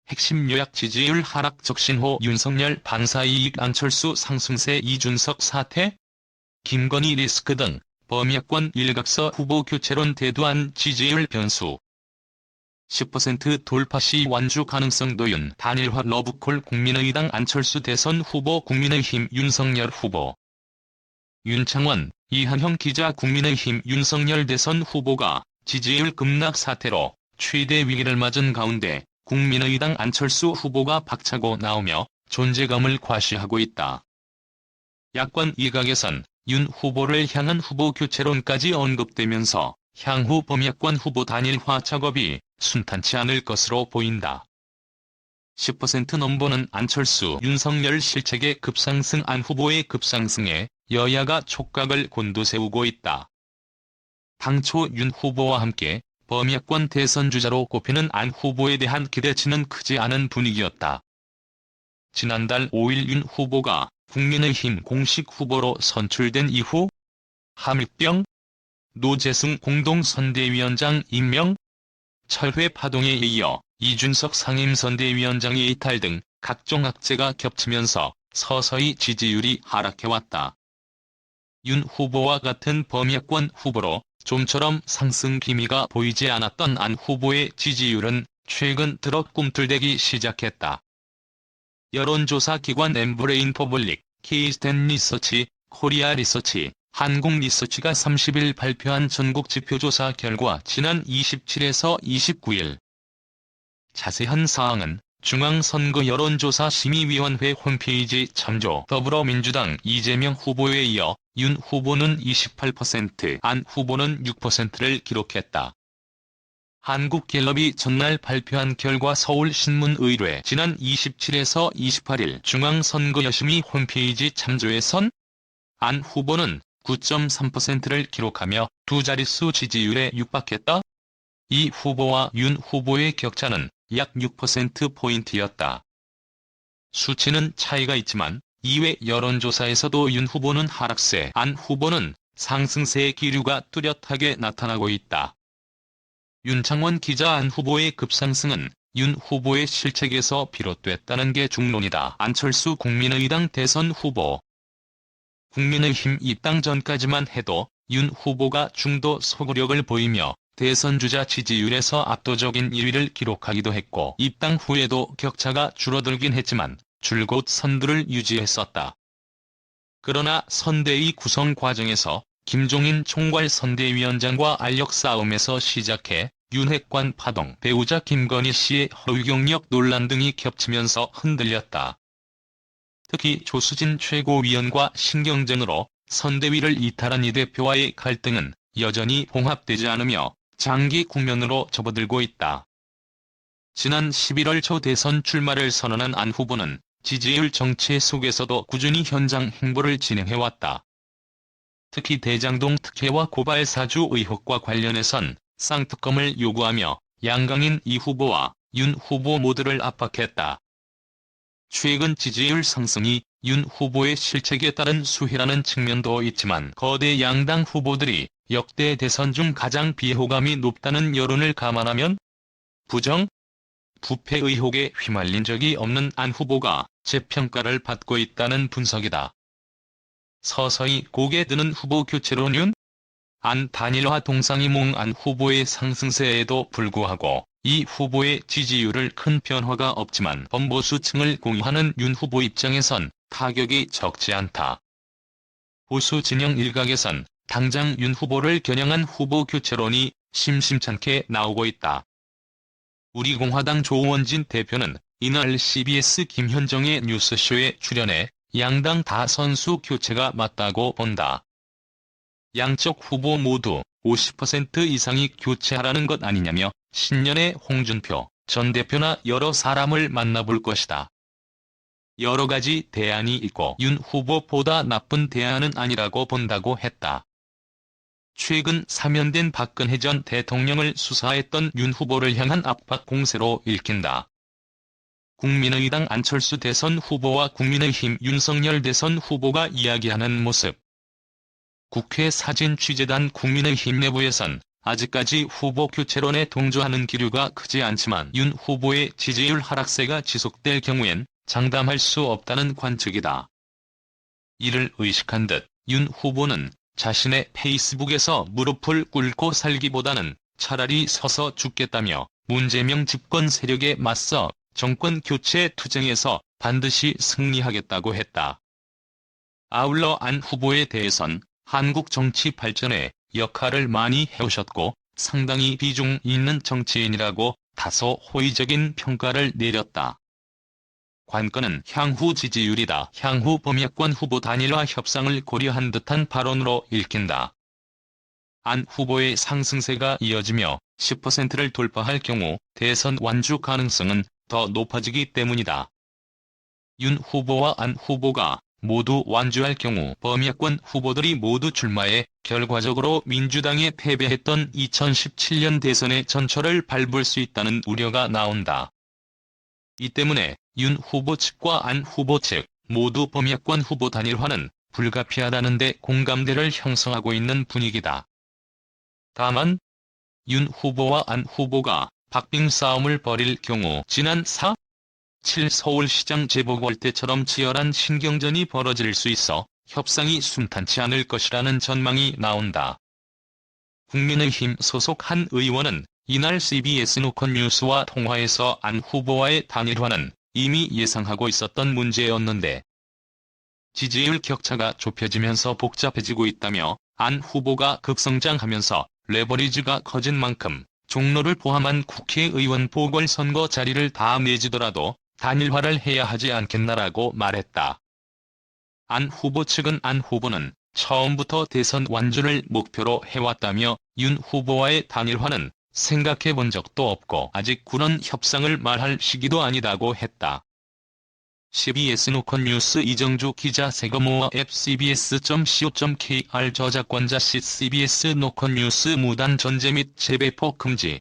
핵심 요약 지지율 하락 적신호 윤석열 반사이익 안철수 상승세 이준석 사퇴 김건희 리스크 등 범야권 일각서 후보 교체론 대두한 지지율 변수 10% 돌파 시 완주 가능성 노윤 단일화 러브콜 국민의당 안철수 대선 후보 국민의힘 윤석열 후보 윤창원, 이한형 기자 국민의힘 윤석열 대선 후보가 지지율 급락 사태로 최대 위기를 맞은 가운데 국민의당 안철수 후보가 박차고 나오며 존재감을 과시하고 있다. 야권 일각에선 윤 후보를 향한 후보 교체론까지 언급되면서 향후 범야권 후보 단일화 작업이 순탄치 않을 것으로 보인다. 10% 넘보는 안철수 윤석열 실책의 급상승 안 후보의 급상승에 여야가 촉각을 곤두세우고 있다. 당초 윤 후보와 함께 범야권 대선 주자로 꼽히는 안 후보에 대한 기대치는 크지 않은 분위기였다. 지난달 5일 윤 후보가 국민의힘 공식 후보로 선출된 이후 함익병, 노재승 공동선대위원장 임명, 철회 파동에 이어 이준석 상임선대위원장의 이탈 등 각종 악재가 겹치면서 서서히 지지율이 하락해왔다. 윤 후보와 같은 범야권 후보로 좀처럼 상승 기미가 보이지 않았던 안 후보의 지지율은 최근 들어 꿈틀대기 시작했다. 여론조사 기관 엠브레인 퍼블릭, K-스탠 리서치, 코리아 리서치, 한국 리서치가 30일 발표한 전국 지표조사 결과 지난 27에서 29일. 자세한 사항은 중앙선거 여론조사심의위원회 홈페이지 참조. 더불어민주당 이재명 후보에 이어 윤 후보는 28%, 안 후보는 6%를 기록했다. 한국갤럽이 전날 발표한 결과 서울신문 의뢰 지난 27에서 28일 중앙선거여심위 홈페이지 참조에선 안 후보는 9.3%를 기록하며 두 자릿수 지지율에 육박했다. 이 후보와 윤 후보의 격차는 약 6%포인트였다. 수치는 차이가 있지만 이외 여론조사에서도 윤 후보는 하락세, 안 후보는 상승세의 기류가 뚜렷하게 나타나고 있다. 윤창원 기자 안 후보의 급상승은 윤 후보의 실책에서 비롯됐다는 게 중론이다. 안철수 국민의당 대선 후보 국민의힘 입당 전까지만 해도 윤 후보가 중도 소구력을 보이며 대선 주자 지지율에서 압도적인 1위를 기록하기도 했고 입당 후에도 격차가 줄어들긴 했지만 줄곧 선두를 유지했었다. 그러나 선대위 구성 과정에서 김종인 총괄선대위원장과 알력 싸움에서 시작해 윤핵관 파동, 배우자 김건희 씨의 허위 경력 논란 등이 겹치면서 흔들렸다. 특히 조수진 최고위원과 신경전으로 선대위를 이탈한 이 대표와의 갈등은 여전히 봉합되지 않으며 장기 국면으로 접어들고 있다. 지난 11월 초 대선 출마를 선언한 안 후보는 지지율 정체 속에서도 꾸준히 현장 행보를 진행해왔다. 특히 대장동 특혜와 고발 사주 의혹과 관련해선 쌍특검을 요구하며 양강인 이 후보와 윤 후보 모두를 압박했다. 최근 지지율 상승이 윤 후보의 실책에 따른 수혜라는 측면도 있지만 거대 양당 후보들이 역대 대선 중 가장 비호감이 높다는 여론을 감안하면 부정, 부패 의혹에 휘말린 적이 없는 안 후보가 재평가를 받고 있다는 분석이다. 서서히 고개 드는 후보 교체론 윤, 안 단일화 동상이몽 안 후보의 상승세에도 불구하고 이 후보의 지지율을 큰 변화가 없지만 범보수층을 공유하는 윤 후보 입장에선 타격이 적지 않다. 보수 진영 일각에선 당장 윤 후보를 겨냥한 후보 교체론이 심심찮게 나오고 있다. 우리공화당 조원진 대표는 이날 CBS 김현정의 뉴스쇼에 출연해 양당 다 선수 교체가 맞다고 본다. 양쪽 후보 모두 50% 이상이 교체하라는 것 아니냐며 신년에 홍준표 전 대표나 여러 사람을 만나볼 것이다. 여러 가지 대안이 있고 윤 후보보다 나쁜 대안은 아니라고 본다고 했다. 최근 사면된 박근혜 전 대통령을 수사했던 윤 후보를 향한 압박 공세로 읽힌다. 국민의당 안철수 대선 후보와 국민의힘 윤석열 대선 후보가 이야기하는 모습. 국회 사진취재단 국민의힘 내부에선 아직까지 후보 교체론에 동조하는 기류가 크지 않지만 윤 후보의 지지율 하락세가 지속될 경우엔 장담할 수 없다는 관측이다. 이를 의식한 듯 윤 후보는 자신의 페이스북에서 무릎을 꿇고 살기보다는 차라리 서서 죽겠다며 문재명 집권 세력에 맞서 정권 교체 투쟁에서 반드시 승리하겠다고 했다. 아울러 안 후보에 대해선 한국 정치 발전에 역할을 많이 해오셨고 상당히 비중 있는 정치인이라고 다소 호의적인 평가를 내렸다. 관건은 향후 지지율이다. 향후 범야권 후보 단일화 협상을 고려한 듯한 발언으로 읽힌다. 안 후보의 상승세가 이어지며 10%를 돌파할 경우 대선 완주 가능성은 더 높아지기 때문이다. 윤 후보와 안 후보가 모두 완주할 경우 범야권 후보들이 모두 출마해 결과적으로 민주당에 패배했던 2017년 대선의 전철을 밟을 수 있다는 우려가 나온다. 이 때문에 윤 후보 측과 안 후보 측 모두 범야권 후보 단일화는 불가피하다는 데 공감대를 형성하고 있는 분위기다. 다만 윤 후보와 안 후보가 박빙 싸움을 벌일 경우 지난 4.7 서울시장 재보궐때처럼 치열한 신경전이 벌어질 수 있어 협상이 순탄치 않을 것이라는 전망이 나온다. 국민의힘 소속 한 의원은 이날 CBS 노컷뉴스와 통화에서 안 후보와의 단일화는 이미 예상하고 있었던 문제였는데 지지율 격차가 좁혀지면서 복잡해지고 있다며 안 후보가 급성장하면서 레버리지가 커진 만큼 종로를 포함한 국회의원 보궐선거 자리를 다 내주더라도 단일화를 해야 하지 않겠나라고 말했다. 안 후보 측은 안 후보는 처음부터 대선 완주를 목표로 해왔다며 윤 후보와의 단일화는 생각해 본 적도 없고 아직 그런 협상을 말할 시기도 아니다고 했다. CBS 노컷뉴스 이정주 기자 세거모어 앱 cbs.co.kr 저작권자 시 CBS 노컷뉴스 무단 전제 및 재배포 금지